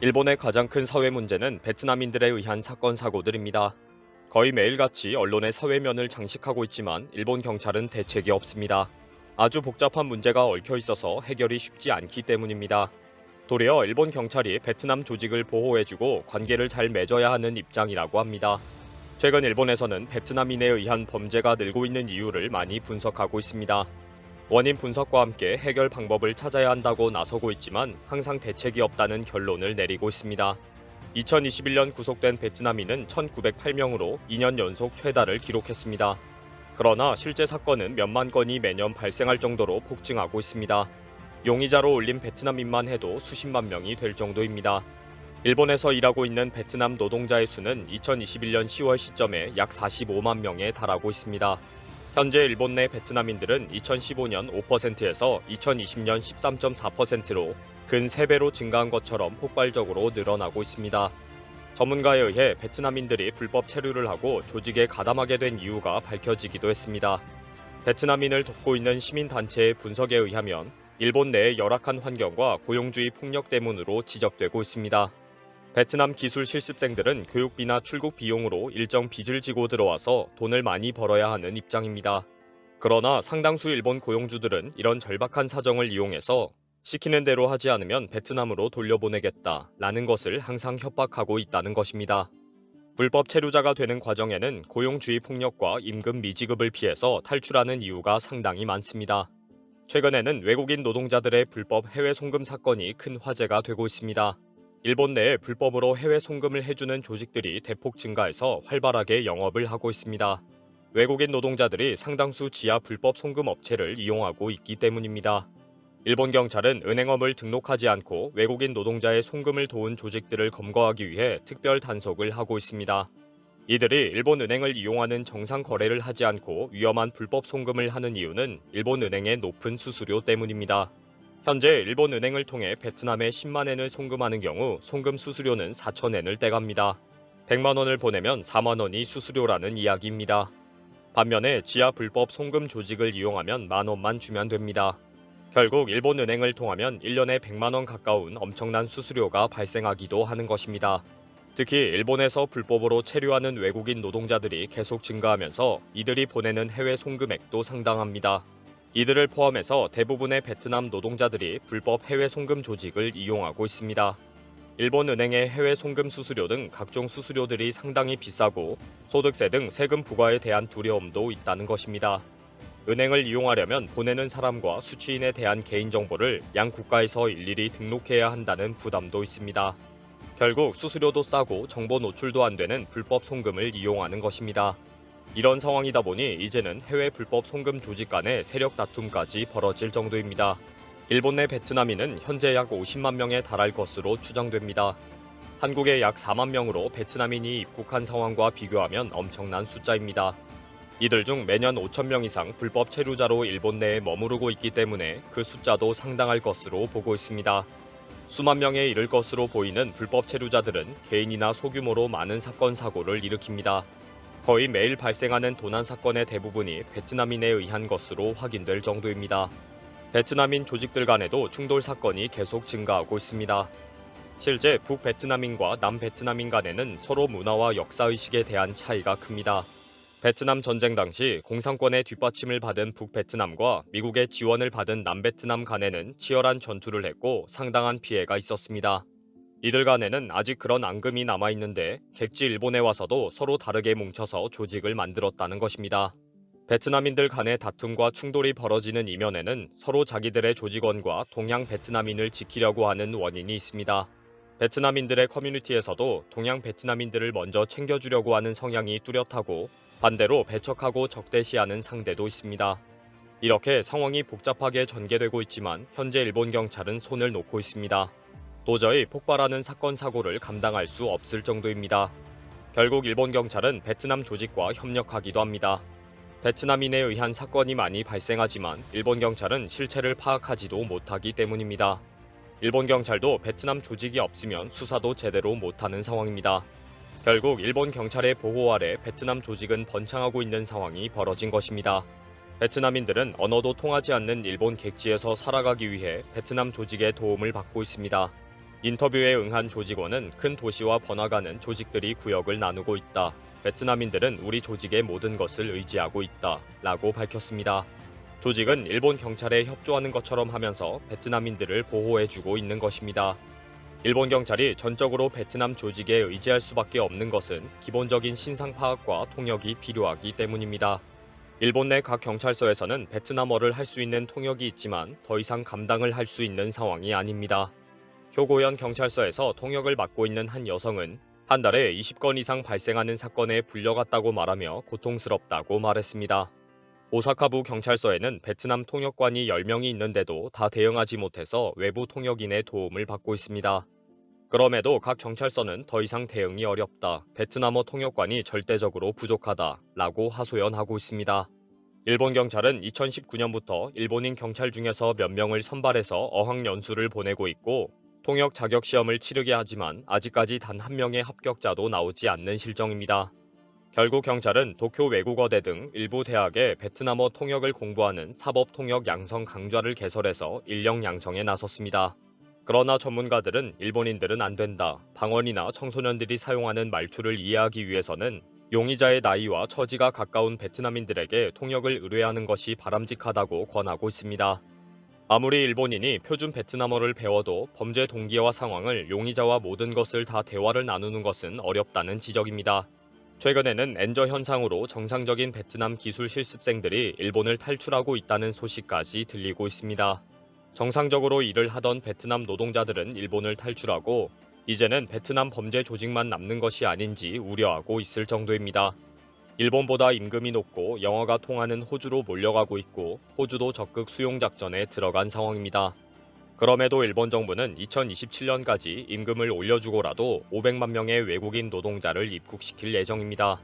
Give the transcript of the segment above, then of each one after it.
일본의 가장 큰 사회 문제는 베트남인들에 의한 사건 사고들입니다. 거의 매일같이 언론의 사회면을 장식하고 있지만 일본 경찰은 대책이 없습니다. 아주 복잡한 문제가 얽혀 있어서 해결이 쉽지 않기 때문입니다. 도리어 일본 경찰이 베트남 조직을 보호해주고 관계를 잘 맺어야 하는 입장이라고 합니다. 최근 일본에서는 베트남인에 의한 범죄가 늘고 있는 이유를 많이 분석하고 있습니다. 원인 분석과 함께 해결 방법을 찾아야 한다고 나서고 있지만 항상 대책이 없다는 결론을 내리고 있습니다. 2021년 구속된 베트남인은 1,908명으로 2년 연속 최다를 기록했습니다. 그러나 실제 사건은 몇만 건이 매년 발생할 정도로 폭증하고 있습니다. 용의자로 올린 베트남인만 해도 수십만 명이 될 정도입니다. 일본에서 일하고 있는 베트남 노동자의 수는 2021년 10월 시점에 약 45만 명에 달하고 있습니다. 현재 일본 내 베트남인들은 2015년 5%에서 2020년 13.4%로 근 3배로 증가한 것처럼 폭발적으로 늘어나고 있습니다. 전문가에 의해 베트남인들이 불법 체류를 하고 조직에 가담하게 된 이유가 밝혀지기도 했습니다. 베트남인을 돕고 있는 시민단체의 분석에 의하면 일본 내의 열악한 환경과 고용주의 폭력 때문으로 지적되고 있습니다. 베트남 기술 실습생들은 교육비나 출국 비용으로 일정 빚을 지고 들어와서 돈을 많이 벌어야 하는 입장입니다. 그러나 상당수 일본 고용주들은 이런 절박한 사정을 이용해서 시키는 대로 하지 않으면 베트남으로 돌려보내겠다라는 것을 항상 협박하고 있다는 것입니다. 불법 체류자가 되는 과정에는 고용주의 폭력과 임금 미지급을 피해서 탈출하는 이유가 상당히 많습니다. 최근에는 외국인 노동자들의 불법 해외 송금 사건이 큰 화제가 되고 있습니다. 일본 내에 불법으로 해외 송금을 해주는 조직들이 대폭 증가해서 활발하게 영업을 하고 있습니다. 외국인 노동자들이 상당수 지하 불법 송금 업체를 이용하고 있기 때문입니다. 일본 경찰은 은행업을 등록하지 않고 외국인 노동자의 송금을 도운 조직들을 검거하기 위해 특별 단속을 하고 있습니다. 이들이 일본 은행을 이용하는 정상 거래를 하지 않고 위험한 불법 송금을 하는 이유는 일본 은행의 높은 수수료 때문입니다. 현재 일본 은행을 통해 베트남에 10만 엔을 송금하는 경우 송금 수수료는 4천 엔을 떼갑니다. 100만 원을 보내면 4만 원이 수수료라는 이야기입니다. 반면에 지하 불법 송금 조직을 이용하면 만 원만 주면 됩니다. 결국 일본 은행을 통하면 1년에 100만 원 가까운 엄청난 수수료가 발생하기도 하는 것입니다. 특히 일본에서 불법으로 체류하는 외국인 노동자들이 계속 증가하면서 이들이 보내는 해외 송금액도 상당합니다. 이들을 포함해서 대부분의 베트남 노동자들이 불법 해외 송금 조직을 이용하고 있습니다. 일본 은행의 해외 송금 수수료 등 각종 수수료들이 상당히 비싸고 소득세 등 세금 부과에 대한 두려움도 있다는 것입니다. 은행을 이용하려면 보내는 사람과 수취인에 대한 개인정보를 양 국가에서 일일이 등록해야 한다는 부담도 있습니다. 결국 수수료도 싸고 정보 노출도 안 되는 불법 송금을 이용하는 것입니다. 이런 상황이다 보니 이제는 해외 불법 송금 조직 간의 세력 다툼까지 벌어질 정도입니다. 일본 내 베트남인은 현재 약 50만 명에 달할 것으로 추정됩니다. 한국에 약 4만 명으로 베트남인이 입국한 상황과 비교하면 엄청난 숫자입니다. 이들 중 매년 5천 명 이상 불법 체류자로 일본 내에 머무르고 있기 때문에 그 숫자도 상당할 것으로 보고 있습니다. 수만 명에 이를 것으로 보이는 불법 체류자들은 개인이나 소규모로 많은 사건 사고를 일으킵니다. 거의 매일 발생하는 도난 사건의 대부분이 베트남인에 의한 것으로 확인될 정도입니다. 베트남인 조직들 간에도 충돌 사건이 계속 증가하고 있습니다. 실제 북베트남인과 남베트남인 간에는 서로 문화와 역사의식에 대한 차이가 큽니다. 베트남 전쟁 당시 공산권의 뒷받침을 받은 북베트남과 미국의 지원을 받은 남베트남 간에는 치열한 전투를 했고 상당한 피해가 있었습니다. 이들 간에는 아직 그런 앙금이 남아있는데 객지 일본에 와서도 서로 다르게 뭉쳐서 조직을 만들었다는 것입니다. 베트남인들 간의 다툼과 충돌이 벌어지는 이면에는 서로 자기들의 조직원과 동양 베트남인을 지키려고 하는 원인이 있습니다. 베트남인들의 커뮤니티에서도 동양 베트남인들을 먼저 챙겨주려고 하는 성향이 뚜렷하고 반대로 배척하고 적대시하는 상대도 있습니다. 이렇게 상황이 복잡하게 전개되고 있지만 현재 일본 경찰은 손을 놓고 있습니다. 도저히 폭발하는 사건 사고를 감당할 수 없을 정도입니다. 결국 일본 경찰은 베트남 조직과 협력하기도 합니다. 베트남인에 의한 사건이 많이 발생하지만 일본 경찰은 실체를 파악하지도 못하기 때문입니다. 일본 경찰도 베트남 조직이 없으면 수사도 제대로 못하는 상황입니다. 결국 일본 경찰의 보호 아래 베트남 조직은 번창하고 있는 상황이 벌어진 것입니다. 베트남인들은 언어도 통하지 않는 일본 객지에서 살아가기 위해 베트남 조직의 도움을 받고 있습니다. 인터뷰에 응한 조직원은 큰 도시와 번화가는 조직들이 구역을 나누고 있다. 베트남인들은 우리 조직의 모든 것을 의지하고 있다. 라고 밝혔습니다. 조직은 일본 경찰에 협조하는 것처럼 하면서 베트남인들을 보호해주고 있는 것입니다. 일본 경찰이 전적으로 베트남 조직에 의지할 수밖에 없는 것은 기본적인 신상 파악과 통역이 필요하기 때문입니다. 일본 내 각 경찰서에서는 베트남어를 할 수 있는 통역이 있지만 더 이상 감당을 할 수 있는 상황이 아닙니다. 효고현 경찰서에서 통역을 맡고 있는 한 여성은 한 달에 20건 이상 발생하는 사건에 불려갔다고 말하며 고통스럽다고 말했습니다. 오사카부 경찰서에는 베트남 통역관이 10명이 있는데도 다 대응하지 못해서 외부 통역인의 도움을 받고 있습니다. 그럼에도 각 경찰서는 더 이상 대응이 어렵다, 베트남어 통역관이 절대적으로 부족하다 라고 하소연하고 있습니다. 일본 경찰은 2019년부터 일본인 경찰 중에서 몇 명을 선발해서 어학연수를 보내고 있고 통역 자격 시험을 치르게 하지만 아직까지 단 한 명의 합격자도 나오지 않는 실정입니다. 결국 경찰은 도쿄 외국어대 등 일부 대학에 베트남어 통역을 공부하는 사법통역 양성 강좌를 개설해서 인력 양성에 나섰습니다. 그러나 전문가들은 일본인들은 안 된다, 방언이나 청소년들이 사용하는 말투를 이해하기 위해서는 용의자의 나이와 처지가 가까운 베트남인들에게 통역을 의뢰하는 것이 바람직하다고 권하고 있습니다. 아무리 일본인이 표준 베트남어를 배워도 범죄 동기와 상황을 용의자와 모든 것을 다 대화를 나누는 것은 어렵다는 지적입니다. 최근에는 엔저 현상으로 정상적인 베트남 기술 실습생들이 일본을 탈출하고 있다는 소식까지 들리고 있습니다. 정상적으로 일을 하던 베트남 노동자들은 일본을 탈출하고 이제는 베트남 범죄 조직만 남는 것이 아닌지 우려하고 있을 정도입니다. 일본보다 임금이 높고 영어가 통하는 호주로 몰려가고 있고 호주도 적극 수용 작전에 들어간 상황입니다. 그럼에도 일본 정부는 2027년까지 임금을 올려주고라도 500만 명의 외국인 노동자를 입국시킬 예정입니다.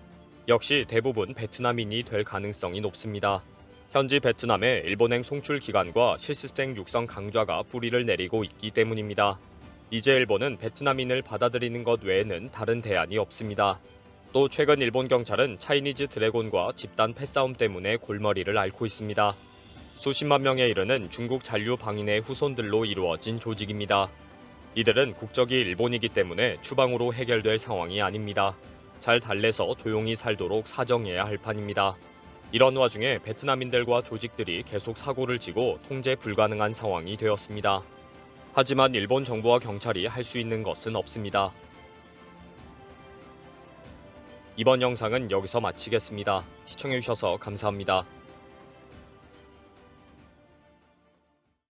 역시 대부분 베트남인이 될 가능성이 높습니다. 현지 베트남의 일본행 송출 기관과 실습생 육성 강좌가 뿌리를 내리고 있기 때문입니다. 이제 일본은 베트남인을 받아들이는 것 외에는 다른 대안이 없습니다. 또 최근 일본 경찰은 차이니즈 드래곤과 집단 패싸움 때문에 골머리를 앓고 있습니다. 수십만 명에 이르는 중국 잔류 방인의 후손들로 이루어진 조직입니다. 이들은 국적이 일본이기 때문에 추방으로 해결될 상황이 아닙니다. 잘 달래서 조용히 살도록 사정해야 할 판입니다. 이런 와중에 베트남인들과 조직들이 계속 사고를 치고 통제 불가능한 상황이 되었습니다. 하지만 일본 정부와 경찰이 할 수 있는 것은 없습니다. 이번 영상은 여기서 마치겠습니다. 시청해주셔서 감사합니다.